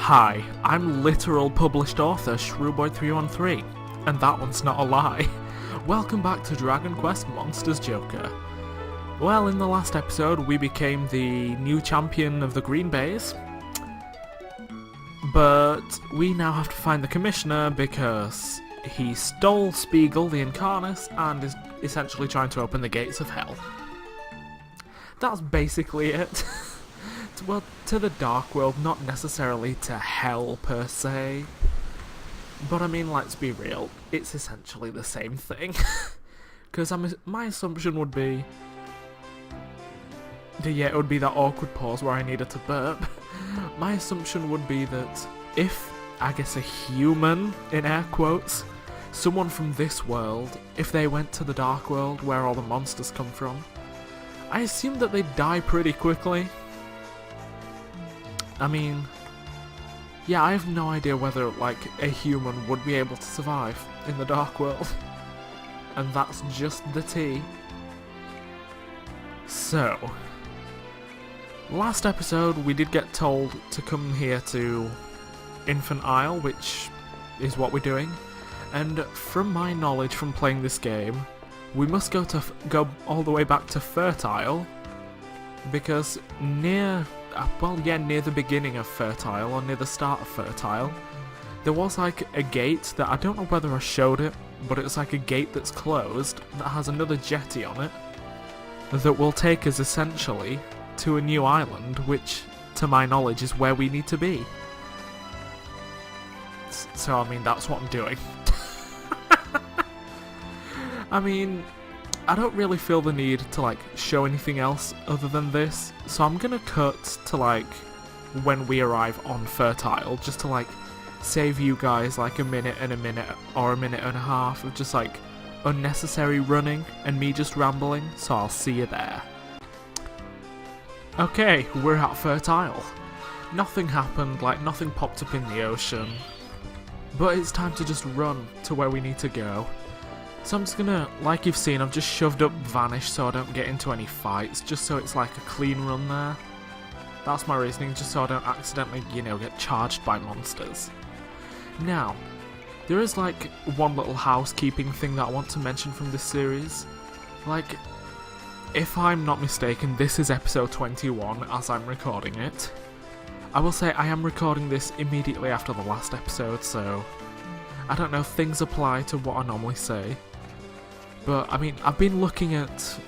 Hi, I'm literal published author Shrewboy313, and that one's not a lie. Welcome back to Dragon Quest Monsters Joker. Well, in the last episode we became the new champion of the Green Bays, but we now have to find the Commissioner because he stole Spiegel the Incarnus and is essentially trying to open the gates of hell. That's basically it. Well, to the Dark World, not necessarily to hell per se. But I mean, let's be real, it's essentially the same thing. Because my assumption would be... yeah, it would be that awkward pause where I needed to burp. My assumption would be that if, I guess, a human, in air quotes, someone from this world, if they went to the Dark World where all the monsters come from, I assume that they'd die pretty quickly. I mean, yeah, I have no idea whether, like, a human would be able to survive in the Dark World. And that's just the tea. So, last episode we did get told to come here to Infant Isle, which is what we're doing. And from my knowledge from playing this game, we must go all the way back to Fertile, because near the beginning of Fertile, or near the start of Fertile, there was like a gate that I don't know whether I showed it, but it's like a gate that's closed that has another jetty on it that will take us essentially to a new island, which, to my knowledge, is where we need to be. So, I mean, that's what I'm doing. I mean, I don't really feel the need to, like, show anything else other than this, so I'm gonna cut to, like, when we arrive on Fertile, just to, like, save you guys, like, a minute or a minute and a half of just, like, unnecessary running and me just rambling, so I'll see you there. Okay, we're at Fertile. Nothing happened, like, nothing popped up in the ocean, but it's time to just run to where we need to go. So I'm just gonna, like you've seen, I've just shoved up Vanish so I don't get into any fights, just so it's like a clean run there. That's my reasoning, just so I don't accidentally, you know, get charged by monsters. Now, there is like one little housekeeping thing that I want to mention from this series. Like, if I'm not mistaken, this is episode 21 as I'm recording it. I will say I am recording this immediately after the last episode, so I don't know if things apply to what I normally say. But, I mean, I've been looking at,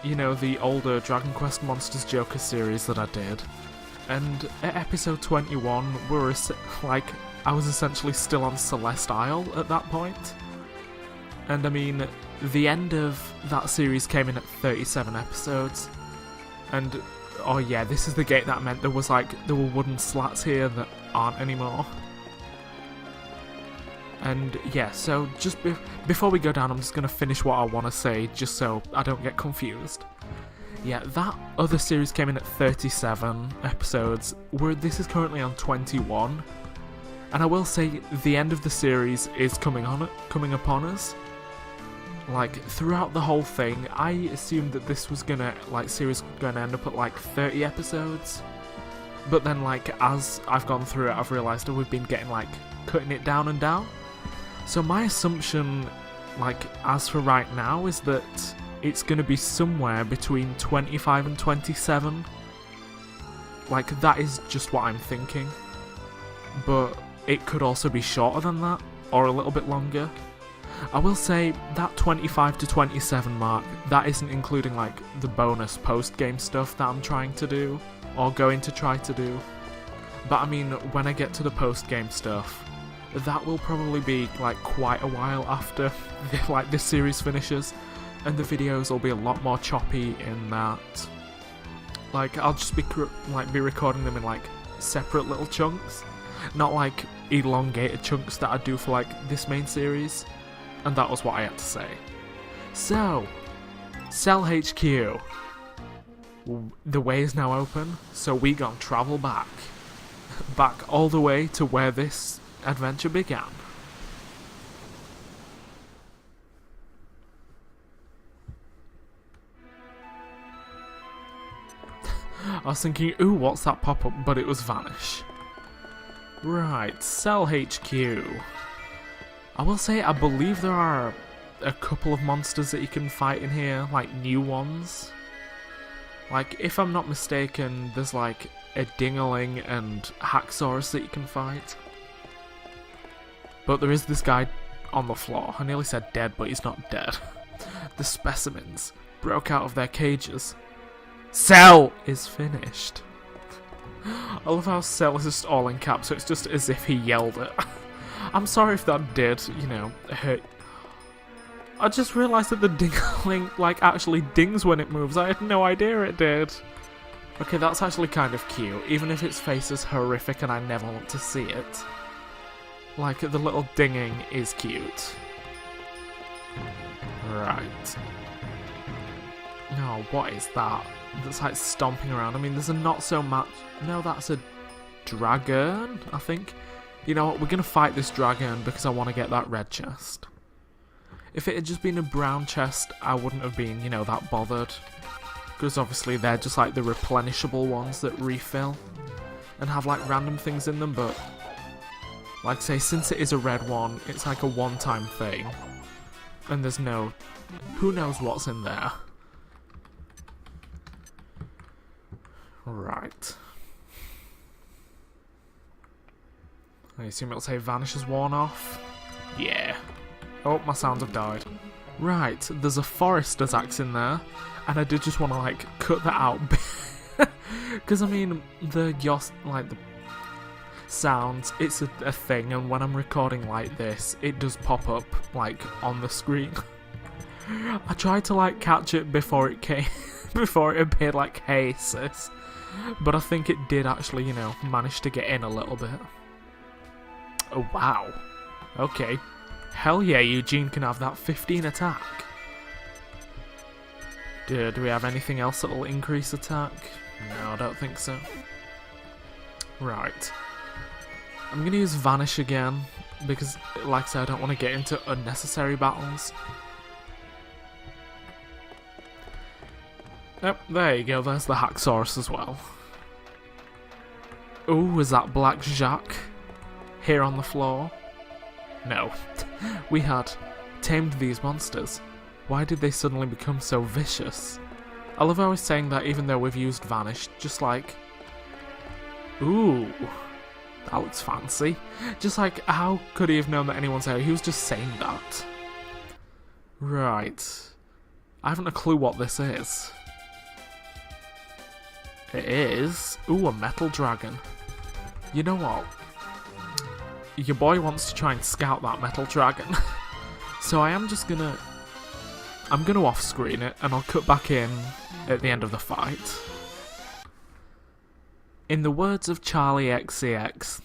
you know, the older Dragon Quest Monsters Joker series that I did, and at episode 21, I was essentially still on Celeste Isle at that point. And, I mean, the end of that series came in at 37 episodes, and, oh yeah, this is the gate that meant there were wooden slats here that aren't anymore. And yeah, so just before we go down, I'm just going to finish what I want to say, just so I don't get confused. Yeah, that other series came in at 37 episodes, where this is currently on 21. And I will say, the end of the series is coming upon us. Like, throughout the whole thing, I assumed that this was series was gonna end up at like 30 episodes. But then, like, as I've gone through it, I've realised that we've been getting, like, cutting it down and down. So my assumption, like, as for right now, is that it's going to be somewhere between 25 and 27. Like, that is just what I'm thinking. But it could also be shorter than that, or a little bit longer. I will say, that 25 to 27 mark, that isn't including, like, the bonus post-game stuff that I'm trying to do, or going to try to do. But I mean, when I get to the post-game stuff, that will probably be, like, quite a while after, like, this series finishes, and the videos will be a lot more choppy in that, like, I'll just be recording them in, like, separate little chunks, not, like, elongated chunks that I do for, like, this main series, and that was what I had to say. So, Cell HQ. The way is now open, so we gonna travel back all the way to where this adventure began. I was thinking, ooh, what's that pop-up? But it was Vanish. Right, Cell HQ. I will say, I believe there are a couple of monsters that you can fight in here, like new ones. Like, if I'm not mistaken, there's like a Dingaling and Haxorus that you can fight. But there is this guy on the floor. I nearly said dead, but he's not dead. The specimens broke out of their cages. Cell is finished. I love how Cell is just all in caps, so it's just as if he yelled it. I'm sorry if that did, you know, hurt. I just realised that the Dingaling, like, actually dings when it moves. I had no idea it did. Okay, that's actually kind of cute, even if its face is horrific and I never want to see it. Like, the little dinging is cute. Right. No, what is that? That's like stomping around. I mean, there's a not so much... No, that's a dragon, I think. You know what, we're going to fight this dragon because I want to get that red chest. If it had just been a brown chest, I wouldn't have been, you know, that bothered. Because obviously they're just like the replenishable ones that refill. And have like random things in them, but... Like say, since it is a red one, it's like a one-time thing. And there's no... Who knows what's in there? Right. I assume it'll say vanish has worn off. Yeah. Oh, my sounds have died. Right, there's a forester's axe in there, and I did just want to like cut that out, because I mean the sounds, it's a thing, and when I'm recording like this, it does pop up like on the screen. I tried to like catch it before it came, before it appeared like hey sis, but I think it did actually, you know, manage to get in a little bit. Oh wow. Okay. Hell yeah, Eugene can have that 15 attack. Do we have anything else that'll increase attack? No, I don't think so. Right. I'm going to use Vanish again, because, like I said, I don't want to get into unnecessary battles. Yep, there you go, there's the Haxorus as well. Ooh, is that Black Jacques here on the floor? No. We had tamed these monsters. Why did they suddenly become so vicious? I love how he's saying that even though we've used Vanish, just like... Ooh, that looks fancy. Just like, how could he have known that anyone's here? He was just saying that. Right. I haven't a clue what this is. It is... Ooh, a metal dragon. You know what? Your boy wants to try and scout that metal dragon. So I am just gonna... I'm gonna off-screen it, and I'll cut back in at the end of the fight. In the words of Charlie XCX,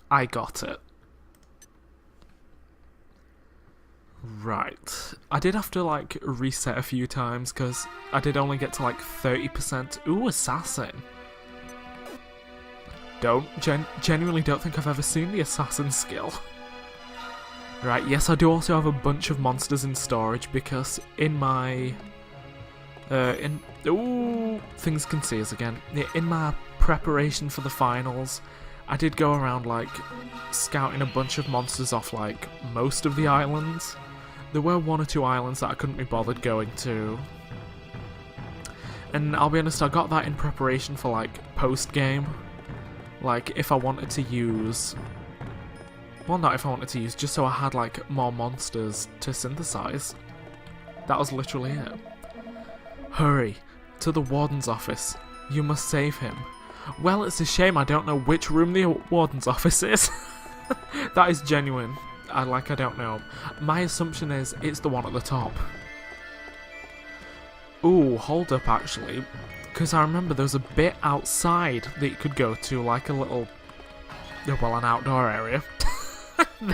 I got it. Right. I did have to, like, reset a few times, because I did only get to, like, 30%. Ooh, assassin. Genuinely don't think I've ever seen the assassin skill. Right, yes, I do also have a bunch of monsters in storage because in my... ooh, things can see us again. In my preparation for the finals, I did go around, like, scouting a bunch of monsters off, like, most of the islands. There were one or two islands that I couldn't be bothered going to. And I'll be honest, I got that in preparation for, like, post-game. Like, if I wanted to use... Well, not if I wanted to use, just so I had, like, more monsters to synthesize. That was literally it. Hurry, to the warden's office. You must save him. Well, it's a shame I don't know which room the warden's office is. That is genuine. I don't know. My assumption is it's the one at the top. Ooh, hold up, actually. Because I remember there was a bit outside that you could go to, like a little... Well, an outdoor area.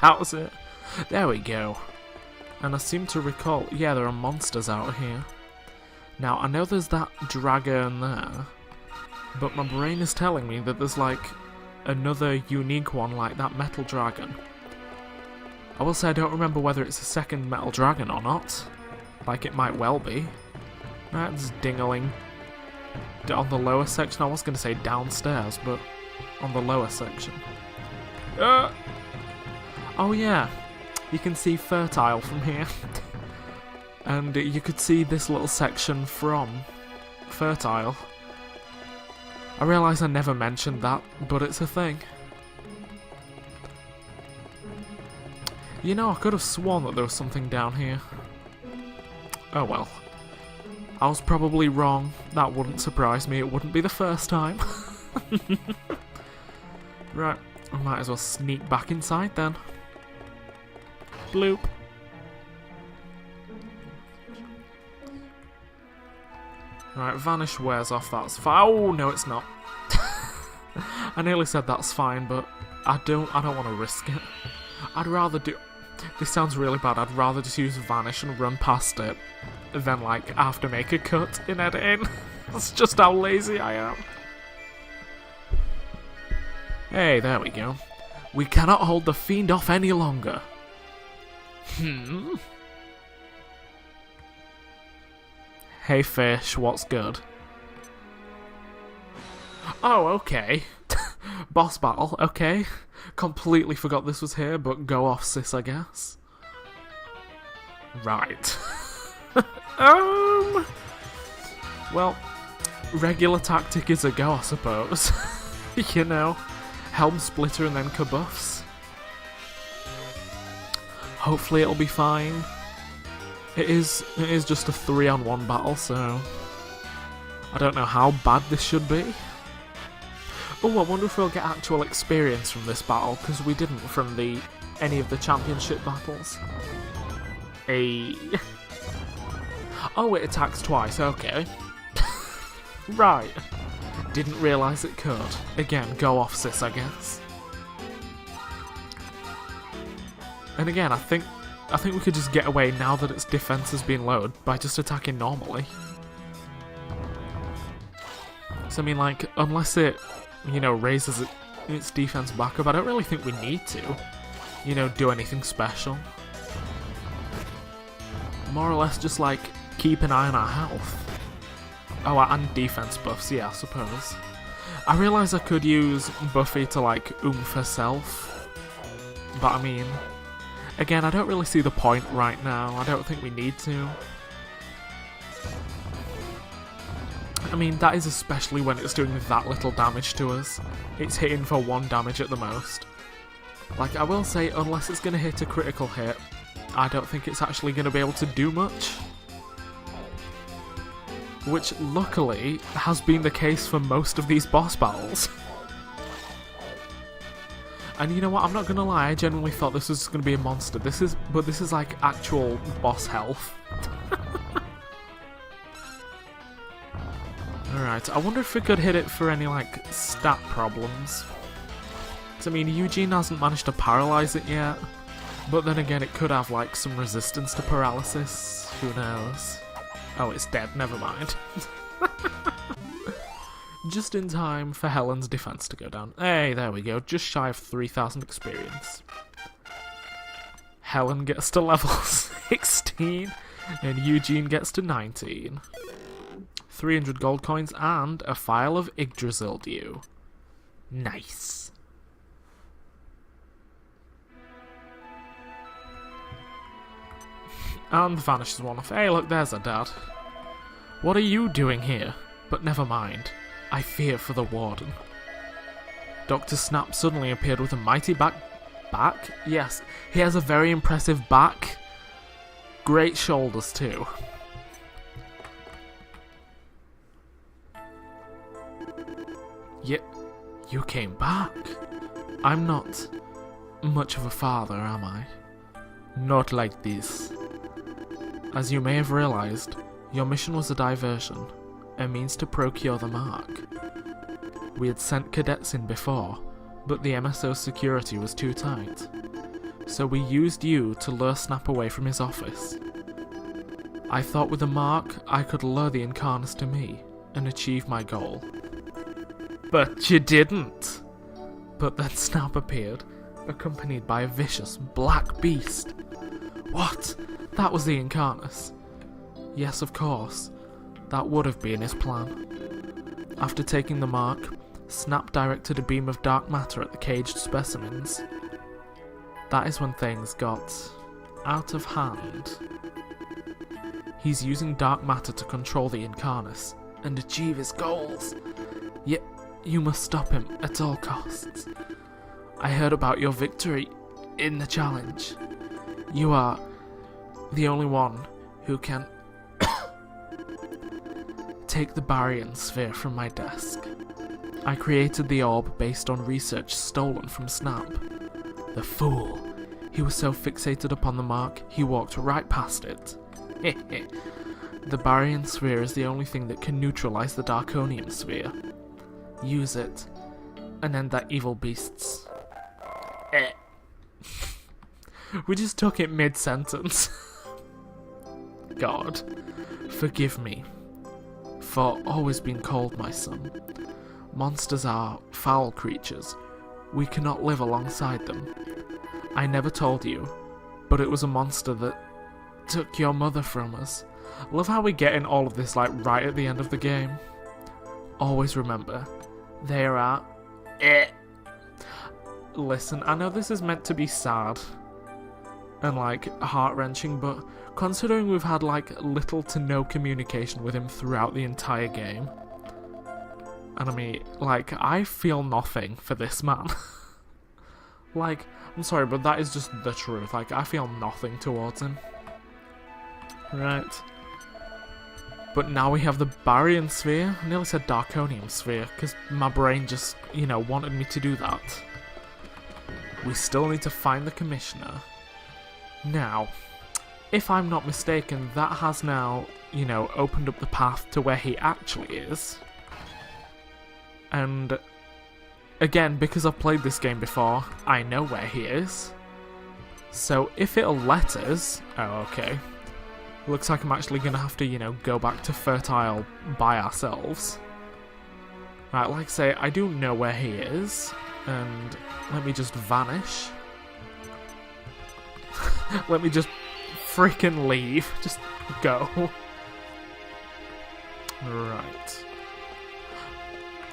That was it. There we go. And I seem to recall... Yeah, there are monsters out here. Now, I know there's that dragon there. But my brain is telling me that there's, like, another unique one like that metal dragon. I will say I don't remember whether it's a second metal dragon or not. Like, it might well be. That's Dingaling. On the lower section, I was going to say downstairs, but on the lower section. Oh yeah, you can see Fertile from here. And you could see this little section from Fertile. I realise I never mentioned that, but it's a thing. You know, I could have sworn that there was something down here. Oh well. I was probably wrong. That wouldn't surprise me. It wouldn't be the first time. Right, I might as well sneak back inside then. Bloop. Right, Vanish wears off, that's fine. Oh, no it's not. I nearly said that's fine, but I don't want to risk it. I'd rather do... This sounds really bad, I'd rather just use Vanish and run past it than, like, have to make a cut in editing. That's just how lazy I am. Hey, there we go. We cannot hold the fiend off any longer. Hey fish, what's good? Oh, okay. Boss battle, okay. Completely forgot this was here, but go off sis, I guess. Right. Well, regular tactic is a go, I suppose. You know, Helm Splitter and then Kabuffs. Hopefully it'll be fine. It is just a 3-on-1 battle, so I don't know how bad this should be. Oh, I wonder if we'll get actual experience from this battle, because we didn't from any of the championship battles. Oh, it attacks twice, okay. Right. Didn't realise it could. Again, go off sis, I guess. And again, I think we could just get away now that its defense has been lowered by just attacking normally. So I mean, like, unless it, you know, raises its defense back up, I don't really think we need to, you know, do anything special. More or less just, like, keep an eye on our health. Oh, and defense buffs, yeah, I suppose. I realise I could use Buffy to, like, oomph herself. But I mean... Again, I don't really see the point right now. I don't think we need to. I mean, that is especially when it's doing that little damage to us. It's hitting for 1 damage at the most. Like, I will say, unless it's going to hit a critical hit, I don't think it's actually going to be able to do much. Which, luckily, has been the case for most of these boss battles. And you know what, I'm not gonna lie, I genuinely thought this was gonna be a monster. This is like actual boss health. Alright, I wonder if we could hit it for any, like, stat problems. Because, I mean, Eugene hasn't managed to paralyze it yet. But then again, it could have, like, some resistance to paralysis. Who knows? Oh, it's dead, never mind. Just in time for Helen's defense to go down. Hey, there we go, just shy of 3,000 experience. Helen gets to level 16, and Eugene gets to 19. 300 gold coins and a file of Yggdrasil Dew. Nice. And vanishes one off. Hey, look, there's her dad. What are you doing here? But never mind. I fear for the Warden. Dr. Snap suddenly appeared with a mighty back? Yes, he has a very impressive back. Great shoulders too. You came back. I'm not much of a father, am I? Not like this. As you may have realized, your mission was a diversion. A means to procure the mark. We had sent cadets in before, but the MSO's security was too tight. So we used you to lure Snap away from his office. I thought with the mark, I could lure the Incarnus to me, and achieve my goal. But you didn't! But then Snap appeared, accompanied by a vicious black beast. What? That was the Incarnus? Yes, of course. That would have been his plan. After taking the mark, Snap directed a beam of dark matter at the caged specimens. That is when things got out of hand. He's using dark matter to control the Incarnus and achieve his goals. Yet, you must stop him at all costs. I heard about your victory in the challenge. You are the only one who can take the Barian sphere from my desk. I created the orb based on research stolen from Snap. The fool. He was so fixated upon the mark, he walked right past it. The Barian sphere is the only thing that can neutralize the Darkonium sphere. Use it, and end that evil beast's... We just took it mid-sentence. God, forgive me for always being called my son. Monsters are foul creatures. We cannot live alongside them. I never told you, but it was a monster that took your mother from us. Love how we get in all of this like right at the end of the game. Always remember, there are... Listen, I know this is meant to be sad and like heart-wrenching, but considering we've had like little to no communication with him throughout the entire game, and I mean, like, I feel nothing for this man. Like, I'm sorry, but that is just the truth. Like, I feel nothing towards him. Right. But now we have the Barian sphere. I nearly said Darkonium sphere, because my brain just, you know, wanted me to do that. We still need to find the Commissioner. Now, if I'm not mistaken, that has now, you know, opened up the path to where he actually is. And again, because I've played this game before, I know where he is. So if it'll let us... Oh, okay. Looks like I'm actually going to have to, you know, go back to Fertile by ourselves. Right, like I say, I do know where he is. And let me just vanish. Let me just freaking leave. Just go. Right.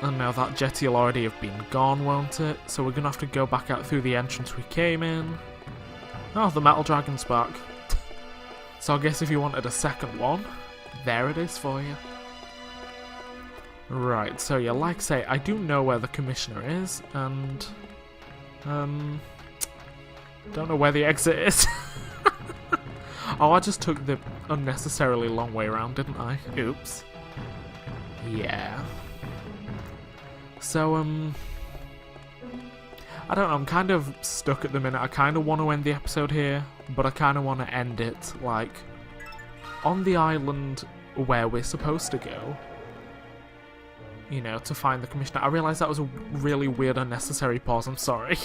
And now that jetty will already have been gone, won't it? So we're going to have to go back out through the entrance we came in. Oh, the Metal Dragon's back. So I guess if you wanted a second one, there it is for you. Right, so yeah, like I say, I do know where the Commissioner is, and... don't know where the exit is. Oh, I just took the unnecessarily long way around, didn't I? Oops. Yeah. So, I don't know, I'm kind of stuck at the minute. I kind of want to end the episode here, but I kind of want to end it, like, on the island where we're supposed to go. You know, to find the Commissioner. I realise that was a really weird, unnecessary pause, I'm sorry.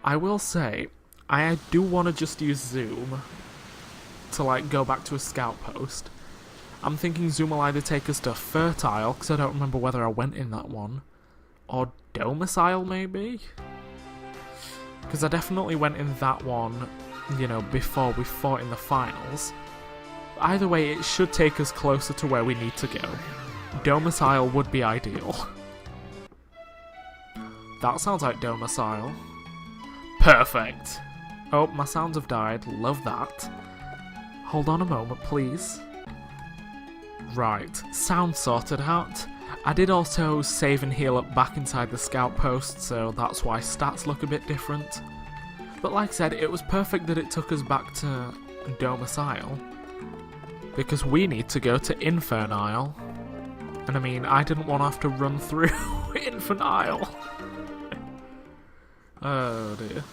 I will say, I do want to just use Zoom to, like, go back to a scout post. I'm thinking Zoom will either take us to Fertile, because I don't remember whether I went in that one, or Domicile, maybe? Because I definitely went in that one, you know, before we fought in the finals. Either way, it should take us closer to where we need to go. Domicile would be ideal. That sounds like Domicile. Perfect! Oh, my sounds have died. Love that. Hold on a moment, please. Right, sound sorted out. I did also save and heal up back inside the scout post, so that's why stats look a bit different. But like I said, it was perfect that it took us back to Domicile, because we need to go to Infernile. And I mean, I didn't want to have to run through Infernile. Oh dear.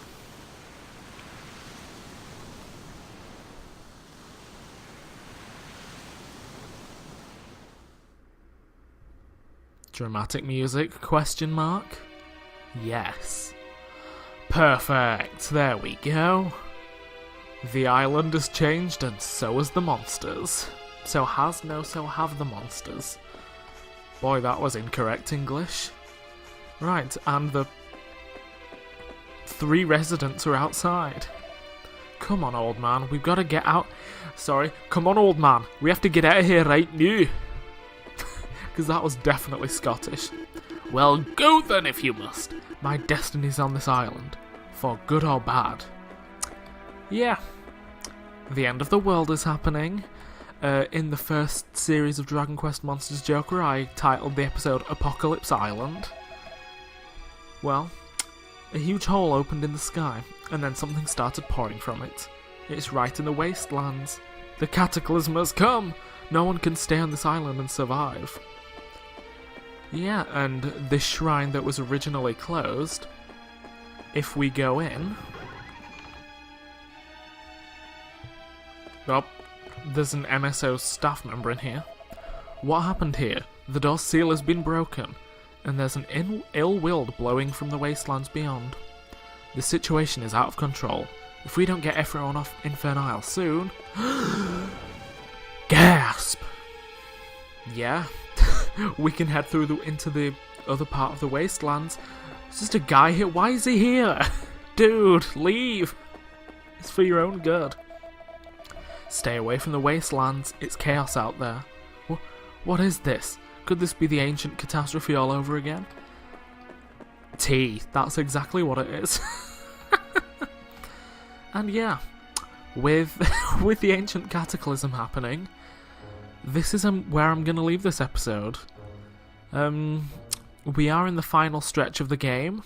Dramatic music, question mark? Yes. Perfect, there we go. The island has changed and so has the monsters. So has, no, so have the monsters. Boy, that was incorrect English. Right, and the 3 residents are outside. Come on, old man, we've got to get out. Sorry, come on, old man, we have to get out of here right now. because that was definitely Scottish. Well, go then if you must. My destiny's on this island, for good or bad. Yeah. The end of the world is happening. In the first series of Dragon Quest Monsters Joker, I titled the episode Apocalypse Island. Well, a huge hole opened in the sky, and then something started pouring from it. It's right in the wastelands. The cataclysm has come! No one can stay on this island and survive. Yeah, and this shrine that was originally closed, if we go in... Oh, there's an MSO staff member in here. What happened here? The door's seal has been broken, and there's an ill wind blowing from the wastelands beyond. The situation is out of control. If we don't get everyone off Infernile soon... Gasp! Yeah, we can head through into the other part of the wastelands. There's just a guy here. Why is he here? Dude, leave! It's for your own good. Stay away from the wastelands. It's chaos out there. What is this? Could this be the ancient catastrophe all over again? Tea. That's exactly what it is. And yeah, with the ancient cataclysm happening, this is where I'm going to leave this episode. We are in the final stretch of the game.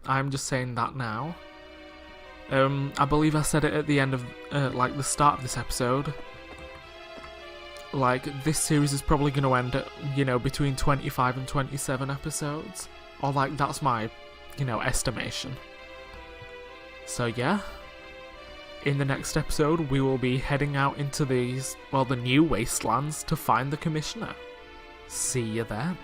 I'm just saying that now. I believe I said it at the end of, like, the start of this episode. Like, this series is probably going to end at, you know, between 25 and 27 episodes. Or, like, that's my, you know, estimation. So, yeah. In the next episode, we will be heading out into the new wastelands to find the Commissioner. See you then.